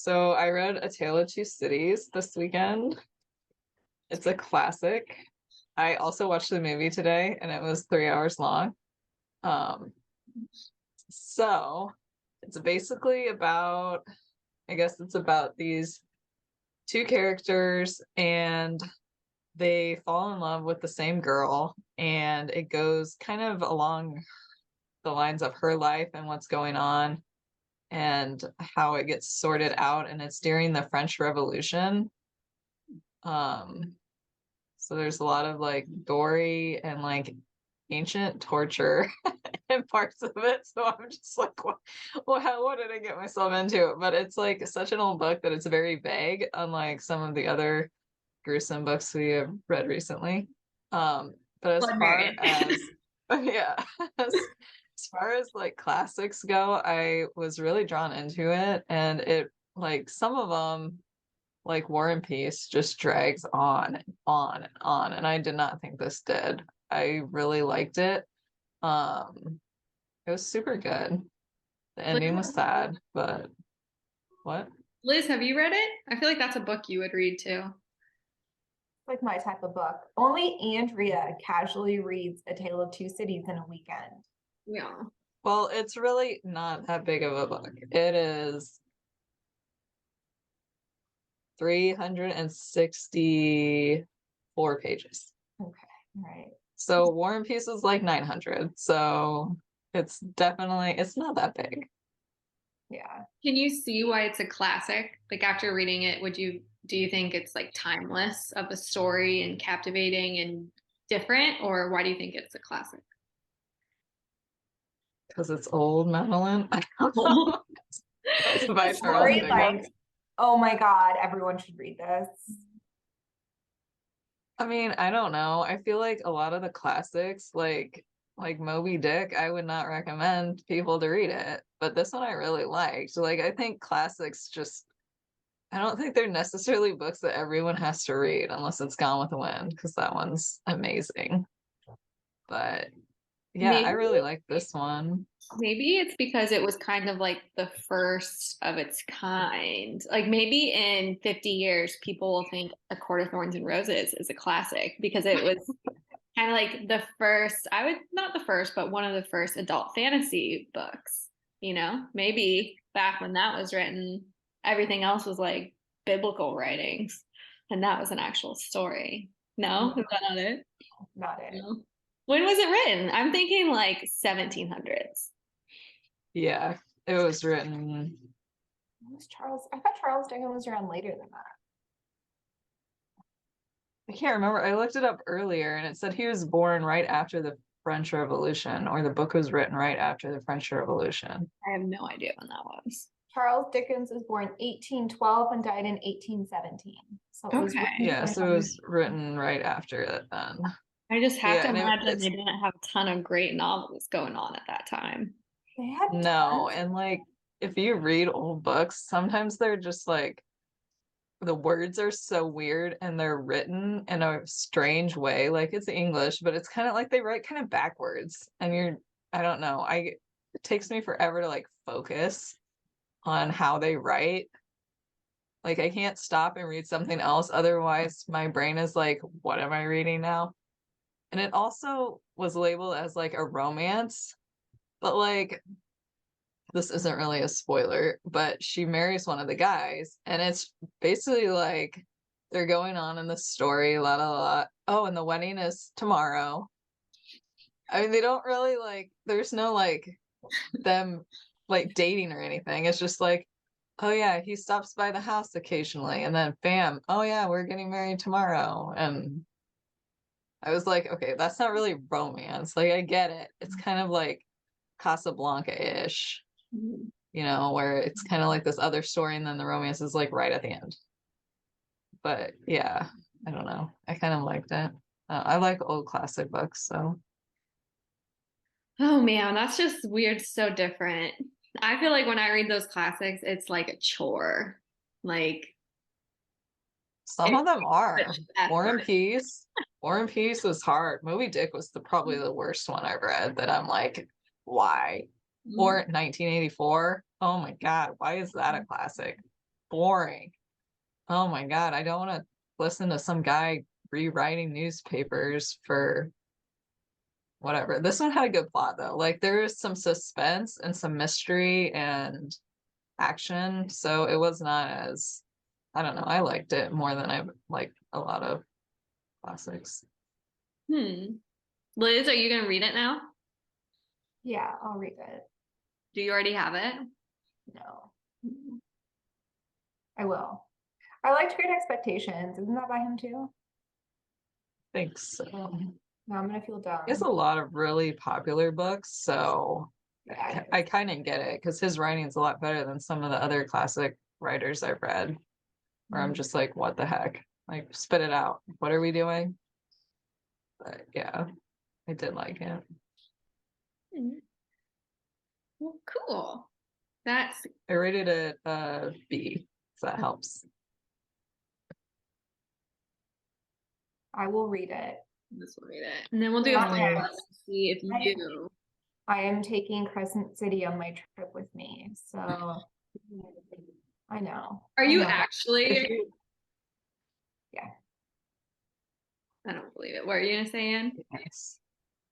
So I read A Tale of Two Cities this weekend. It's a classic. I also watched the movie today and it was 3 hours long. Um, so it's basically about, I guess it's about these two characters and they fall in love with the same girl, and it goes kind of along the lines of her life and what's going on and how it gets sorted out. And it's during the French Revolution. Um, so there's a lot of like gory and like ancient torture in parts of it. So I'm just like, what did I get myself into? But it's like such an old book that it's very vague, unlike some of the other gruesome books we have read recently. But as Blood far Meridian. as yeah, as far as like classics go, I was really drawn into it, and it like some of them like War and Peace just drags on and on and on, and I did not think this did. I really liked it. It was super good. The Liz, ending was sad, but what? Liz, have you read it? I feel like that's a book you would read too. Like my type of book. Only Andrea casually reads A Tale of Two Cities in a weekend. Yeah. Well, it's really not that big of a book. It is 364 pages. Okay, all right. So War and Peace is like 900. So it's not that big. Yeah. Can you see why it's a classic? Like after reading it, do you think it's like timeless of a story and captivating and different, or why do you think it's a classic? Because it's old, Madeline. I don't know. It's The by Charles story, like, Dickens. oh my God, everyone should read this. I mean, I don't know. I feel like a lot of the classics, like Moby Dick, I would not recommend people to read it. But this one I really liked. Like I think classics just I don't think they're necessarily books that everyone has to read unless it's Gone with the Wind, because that one's amazing. But yeah, I Maybe really like this one. maybe it's because it was kind of like the first of its kind. Like maybe in 50 years, people will think A Court of Thorns and Roses is a classic because it was kind of like the first, I would not the first, but one of the first adult fantasy books, maybe back when that was written, everything else was like biblical writings, and that was an actual story. No, is that not it? Not it. No. When was it written? I'm thinking like 1700s. Yeah, it was written. I thought Charles Dickens was around later than that. I can't remember. I looked it up earlier and it said he was born right after the French Revolution, or the book was written right after the French Revolution. I have no idea when that was. Charles Dickens was born 1812 and died in 1817. So it was Okay. Yeah, so it was written right after it then. I just But have yeah, to and imagine it's they didn't have a ton of great novels going on at that time. they had no, tons. and like if you read old books, sometimes they're just like the words are so weird and they're written in a strange way. Like it's English, but it's kind of like they write kind of backwards. And I don't know. It takes me forever to like focus on how they write. Like I can't stop and read something else. Otherwise, my brain is like, what am I reading now? And it also was labeled as like a romance, but like this isn't really a spoiler, but she marries one of the guys, and it's basically like they're going on in the story, la la la. Oh, and the wedding is tomorrow. I mean, they don't really like, there's no like them like dating or anything. It's just like, oh yeah, he stops by the house occasionally, and then bam, oh yeah, we're getting married tomorrow. And I was like, okay, that's not really romance. Like, I get it. It's kind of like Casablanca-ish, Mhm. where it's kind of like this other story and then the romance is like right at the end. But yeah, I don't know. I kind of liked it. I like old classic books, so Oh man, that's just weird, so different. I feel like when I read those classics, it's like a chore. Like some it of them takes are. such War and effort. Peace. War and Peace was hard. Moby Dick was probably the worst one I've read that I'm like, why? Mhm. Or 1984. Oh my God, why is that a classic? boring. Oh my God, I don't want to listen to some guy rewriting newspapers for whatever. This one had a good plot though. Like there is some suspense and some mystery and action. So it was not as, I don't know, I liked it more than I like a lot of classics. Liz, are you gonna read it now? Yeah, I'll read it. Do you already have it? No, I will. I liked Great Expectations. Isn't that by him too? Thanks. Now I'm gonna feel dumb. He has a lot of really popular books, so Yeah, I kind of get it because his writing is a lot better than some of the other classic writers I've read, where I'm just like, what the heck? Like, spit it out. What are we doing? But yeah, I did like it. Well, cool. That's I rated it B, so that helps. I will read it. this will read it. And then we'll do a Okay. follow-up and see if you I am taking Crescent City on my trip with me, so I know. are I you know. actually Yeah. I don't believe it. What are you gonna say, Anne? Nice.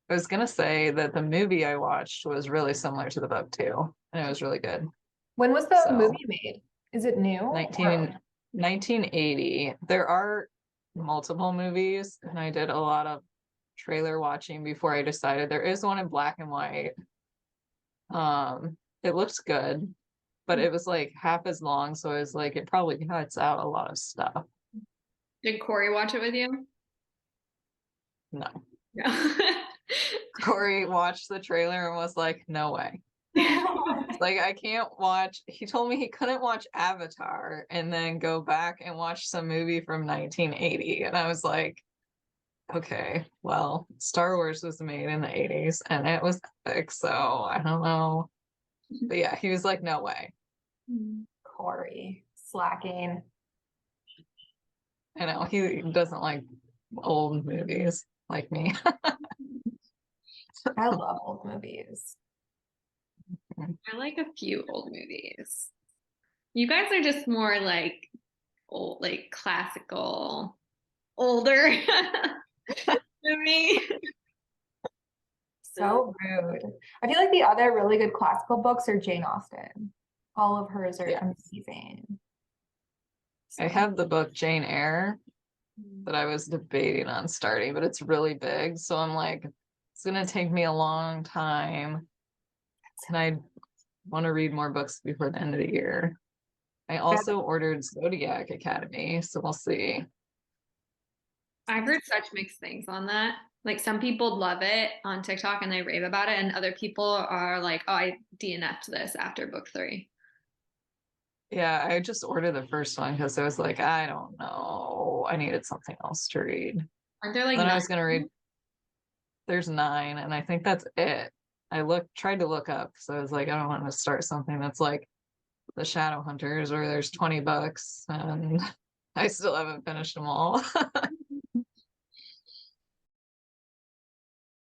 I was gonna say that the movie I watched was really similar to the book too, and it was really good. When was the So, movie made? Is it new? 1980. There are multiple movies, and I did a lot of trailer watching before I decided. There is one in black and white. It looks good, but it was like half as long, so I was like, it probably cuts out a lot of stuff. Did Corey watch it with you? No. No. Corey watched the trailer and was like, no way. Like I can't watch. He told me he couldn't watch Avatar and then go back and watch some movie from 1980, and I was like, okay, well, Star Wars was made in the 80s and it was epic, so I don't know. But yeah, he was like, no way. Corey slacking. I know he doesn't like old movies like me. I love old movies. I like a few old movies. You guys are just more like old, like classical, older than me. So rude. I feel like the other really good classical books are Jane Austen. All of hers are Yeah. amazing. I have the book Jane Eyre that I was debating on starting, but it's really big, so I'm like, it's gonna take me a long time, and I want to read more books before the end of the year. I also ordered Zodiac Academy, so we'll see. I've heard such mixed things on that. Like some people love it on TikTok and they rave about it, and other people are like, "Oh, I DNF'd this after book 3." Yeah, I just ordered the first one because I was like, I don't know, I needed something else to read. Aren't there like Then I 9? was gonna read. There's 9, and I think that's it. I tried to look up, so I was like, I don't want to start something that's like the Shadow Hunters, where there's 20 books, and I still haven't finished them all.